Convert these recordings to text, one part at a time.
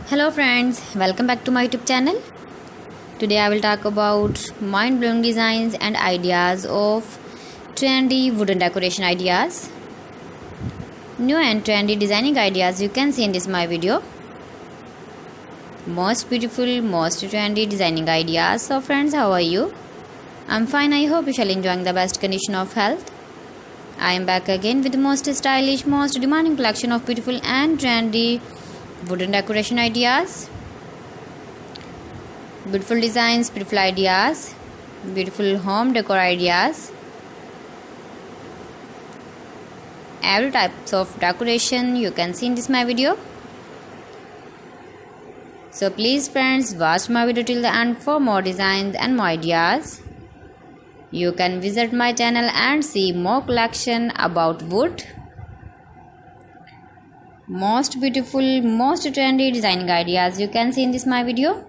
Hello friends, welcome back to my YouTube channel. Today I will talk about mind-blowing designs and ideas of trendy wooden decoration ideas. New and trendy designing ideas you can see in this my video. Most beautiful, most trendy designing ideas. So friends, how are you? I'm fine. I hope you shall enjoying the best condition of health. I am back again with the most stylish, most demanding collection of beautiful and trendy wooden decoration ideas. Beautiful designs, beautiful ideas, beautiful home decor ideas. Every types of decoration you can see in this my video. So please friends, watch my video till the end for more designs and more ideas. You can visit my channel and see more collection about wood. Most beautiful, most trendy designing ideas you can see in this my video.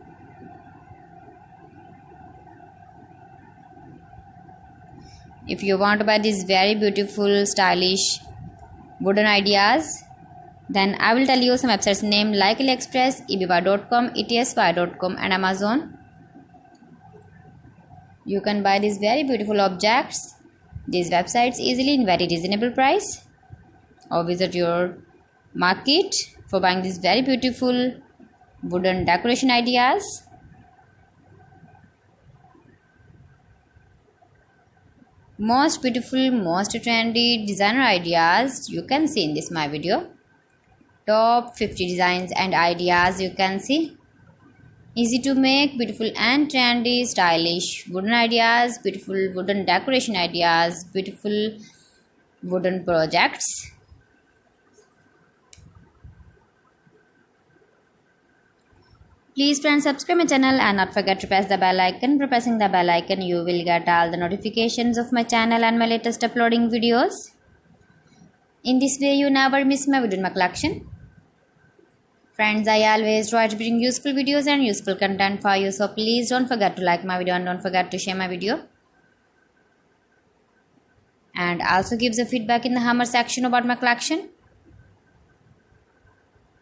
If you want to buy these very beautiful, stylish wooden ideas, then I will tell you some websites name like AliExpress, eBay.com, etsy.com and Amazon. You can buy these very beautiful objects, these websites easily in very reasonable price, or visit your market for buying these very beautiful wooden decoration ideas. Most beautiful, most trendy designer ideas you can see in this my video. Top 50 designs and ideas you can see. Easy to make, beautiful and trendy, stylish wooden ideas, beautiful wooden decoration ideas, beautiful wooden projects. Please friends, subscribe my channel and not forget to press the bell icon. By pressing the bell icon, you will get all the notifications of my channel and my latest uploading videos. In this way, you never miss my video in my collection. Friends, I always try to bring useful videos and useful content for you. So please don't forget to like my video and don't forget to share my video. And also give the feedback in the hammer section about my collection.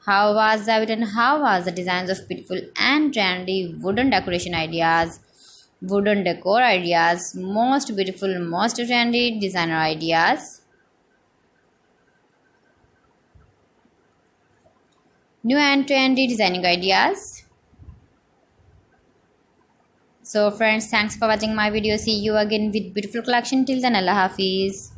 How was the video and how was the designs of beautiful and trendy wooden decoration ideas, wooden decor ideas, most beautiful, most trendy designer ideas. New and trendy designing ideas. So friends, thanks for watching my video. See you again with beautiful collection. Till then, Allah Hafiz.